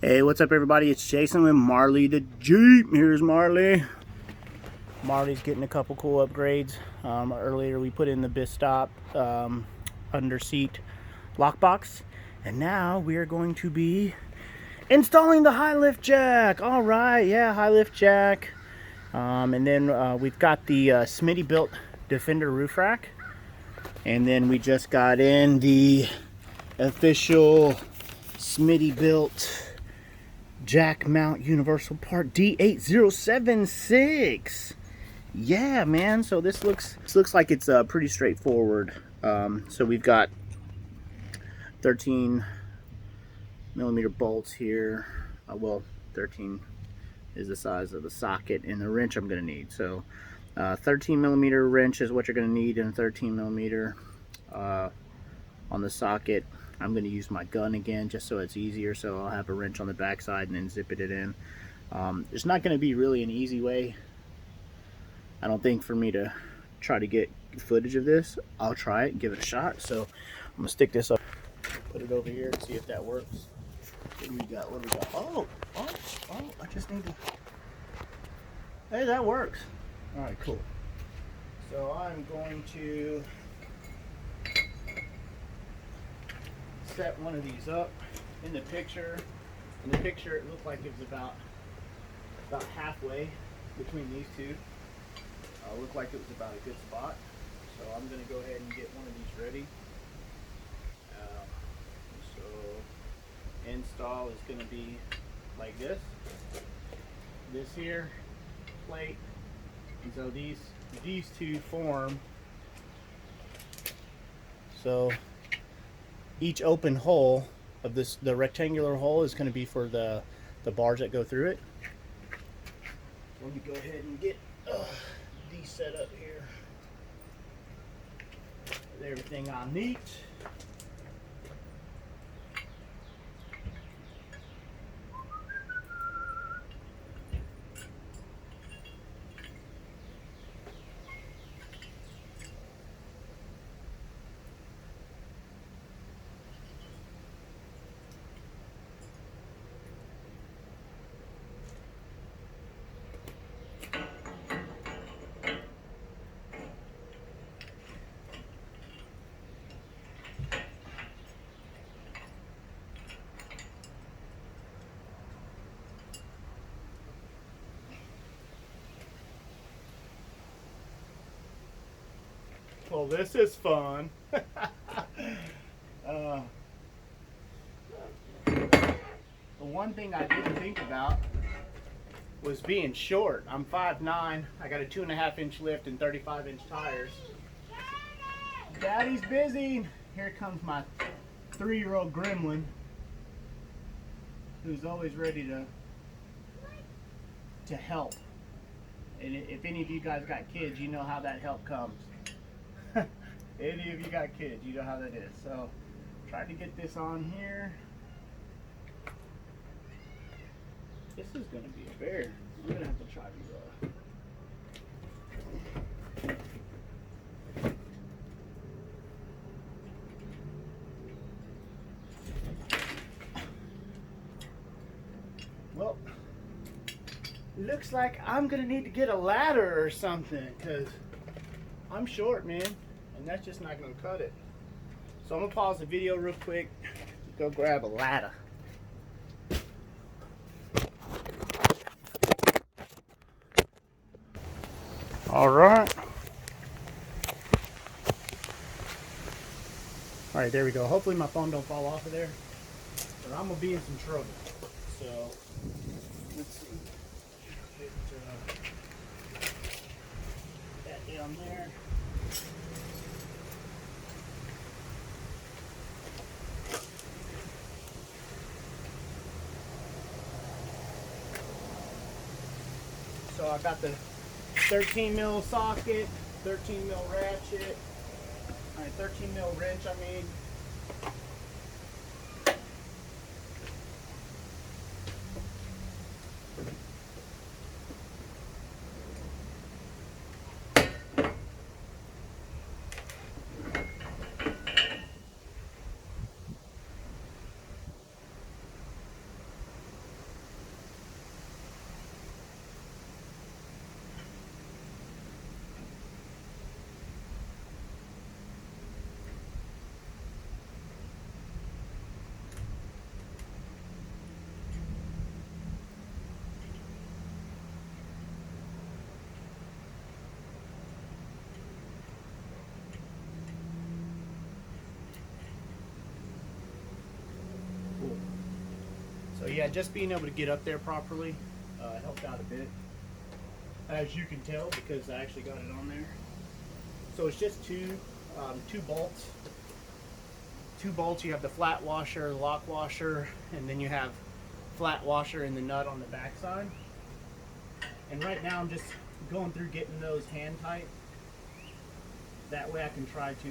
Hey, what's up everybody? It's Jason with Marley the Jeep. Here's Marley. Marley's getting a couple cool upgrades. Earlier we put in the Bistop under seat lockbox, and now we are going to be installing the high lift jack. All right, yeah, high lift jack. And then we've got the Smittybilt Defender roof rack, and then we just got in the official Smittybilt jack mount universal part D8076. Yeah, man. So this looks like it's pretty straightforward. So we've got 13 millimeter bolts here. Well, 13 is the size of the socket and the wrench I'm going to need. So 13 millimeter wrench is what you're going to need, and 13 millimeter on the socket. I'm going to use my gun again just so it's easier, so I'll have a wrench on the back side and then zip it in. There's not going to be really an easy way, I don't think, for me to try to get footage of this. I'll try it and give it a shot. So I'm going to stick this up, put it over here and see if that works. What do we got? What do we got? Oh, I just need to... Hey, that works. Alright, cool. So I'm going to set one of these up. In the picture it looked like it was about halfway between these two. Looked like it was about a good spot. So I'm going to go ahead and get one of these ready. So install is going to be like this here plate, and so these two form. So each open hole of this, the rectangular hole, is going to be for the bars that go through it. Let me go ahead and get these set up here with everything on neat. Well, this is fun. The one thing I didn't think about was being short. I'm 5'9". I got a 2.5-inch lift and 35-inch tires. Daddy's busy. Here comes my 3-year-old gremlin, who's always ready to help. And if any of you guys got kids, you know how that help comes. Any of you got kids, you know how that is. So try to get this on here. This is going to be a bear. I'm going to have to try to well, looks like I'm going to need to get a ladder or something, because I'm short, man, and that's just not going to cut it. So I'm going to pause the video real quick, go grab a ladder. Alright, there we go. Hopefully my phone don't fall off of there, or I'm going to be in some trouble. So, let's see. Get that down there. So I got the 13 mil socket, 13 mil ratchet, 13 mil wrench, I mean. So yeah, just being able to get up there properly helped out a bit, as you can tell, because I actually got it on there. So it's just two bolts. Two bolts. You have the flat washer, the lock washer, and then you have flat washer and the nut on the back side. And right now I'm just going through getting those hand tight. That way I can try to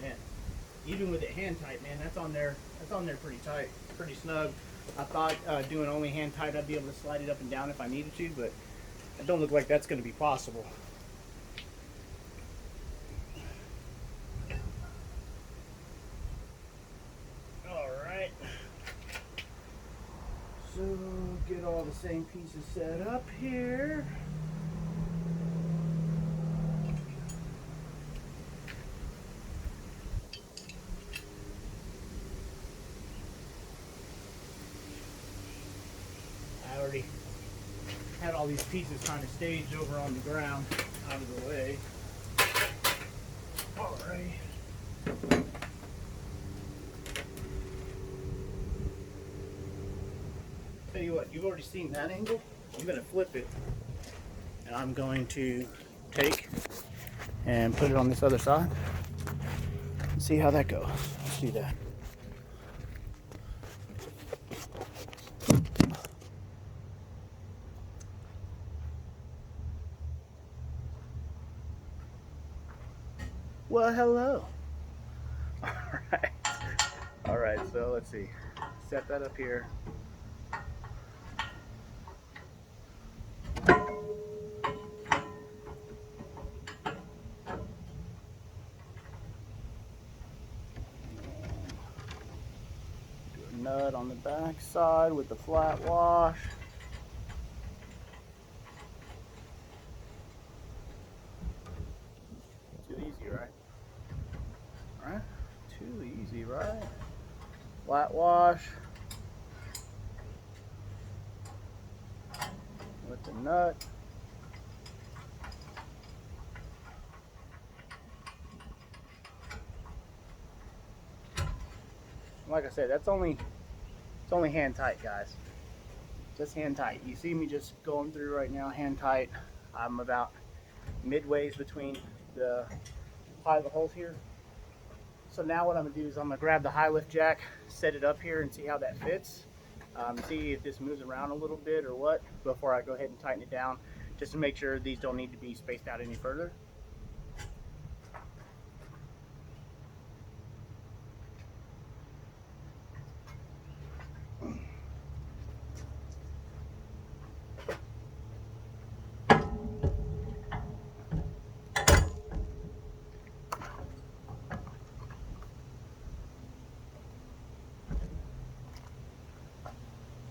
man, even with it hand tight, man, that's on there pretty tight, pretty snug. I thought doing only hand tight I'd be able to slide it up and down if I needed to, but it don't look like that's going to be possible. Alright, so get all the same pieces set up here. I already had all these pieces kind of staged over on the ground out of the way. Alright. Tell you what, you've already seen that angle. I'm going to flip it, and I'm going to take and put it on this other side and see how that goes. Let's do that. Well, hello. All right, so let's see. Set that up here. Nut on the back side with the flat wash. Too easy, right? All right, too easy, right? Flat wash with the nut. Like I said, it's only hand tight, guys. Just hand tight. You see me just going through right now, hand tight. I'm about midways between the holes here. So now what I'm gonna do is I'm gonna grab the high lift jack, set it up here, and see how that fits. See if this moves around a little bit or what before I go ahead and tighten it down, just to make sure these don't need to be spaced out any further.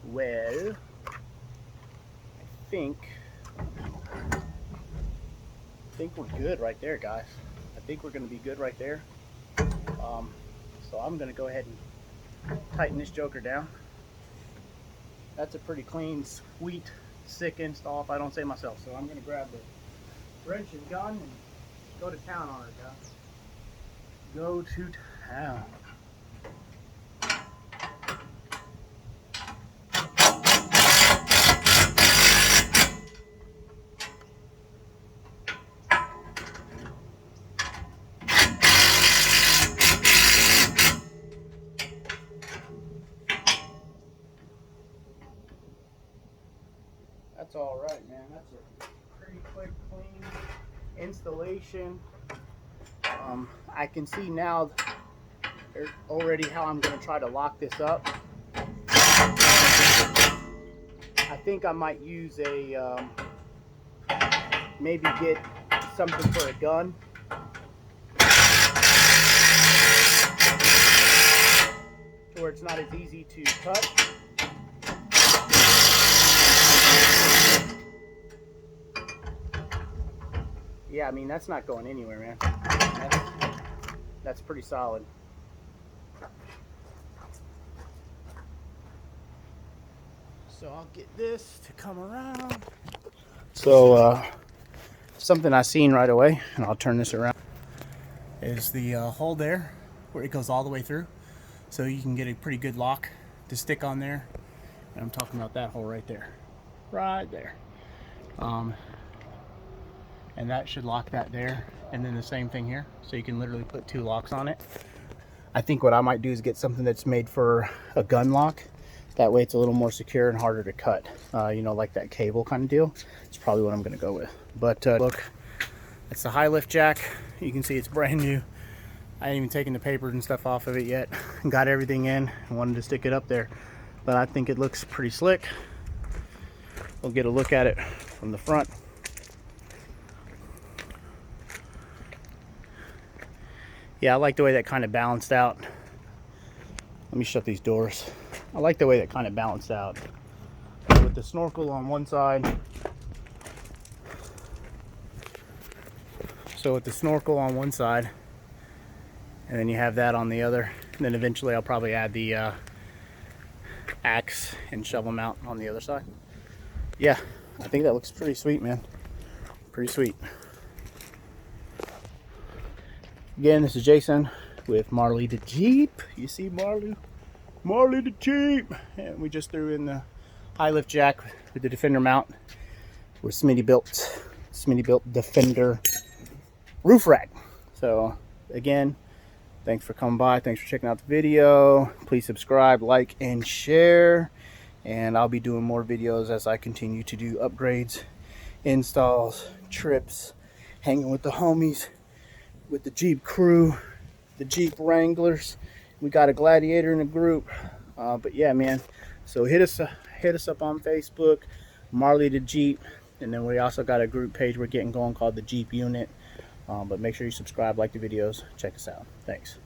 Well, I think we're good right there, guys. I think we're going to be good right there. So I'm going to go ahead and tighten this joker down. That's a pretty clean, sweet, sick install, if I don't say myself. So I'm going to grab the wrench and gun and go to town on it, guys. Go to town. That's all right, man. That's a pretty quick, clean installation. I can see now already how I'm going to try to lock this up. I think I might use a, maybe get something for a gun. Where it's not as easy to cut. Yeah, I mean, that's not going anywhere, man. That's pretty solid. So I'll get this to come around. So something I seen right away, and I'll turn this around, is the hole there where it goes all the way through. so you can get a pretty good lock to stick on there. And I'm talking about that hole right there. Right there. And that should lock that there. And then the same thing here. So you can literally put 2 locks on it. I think what I might do is get something that's made for a gun lock. That way it's a little more secure and harder to cut. You know, like that cable kind of deal. It's probably what I'm going to go with. But look, it's the high lift jack. You can see it's brand new. I ain't even taken the papers and stuff off of it yet. Got everything in and wanted to stick it up there. But I think it looks pretty slick. We'll get a look at it from the front. Yeah, I like the way that kind of balanced out. Let me shut these doors. I like the way that kind of balanced out. With the snorkel on one side. So with the snorkel on one side, and then you have that on the other. And then eventually I'll probably add the axe and shovel mount on the other side. Yeah, I think that looks pretty sweet, man. Pretty sweet. Again, this is Jason with Marley the Jeep. You see Marley? Marley the Jeep! And we just threw in the high lift jack with the Defender mount with Smittybilt Defender roof rack. So again, thanks for coming by. Thanks for checking out the video. Please subscribe, like, and share. And I'll be doing more videos as I continue to do upgrades, installs, trips, hanging with the homies, with the Jeep crew, the Jeep Wranglers. We got a Gladiator in the group. But yeah, man. So hit us up on Facebook, Marley the Jeep, and then we also got a group page we're getting going called the Jeep Unit. But make sure you subscribe, like the videos, check us out. Thanks.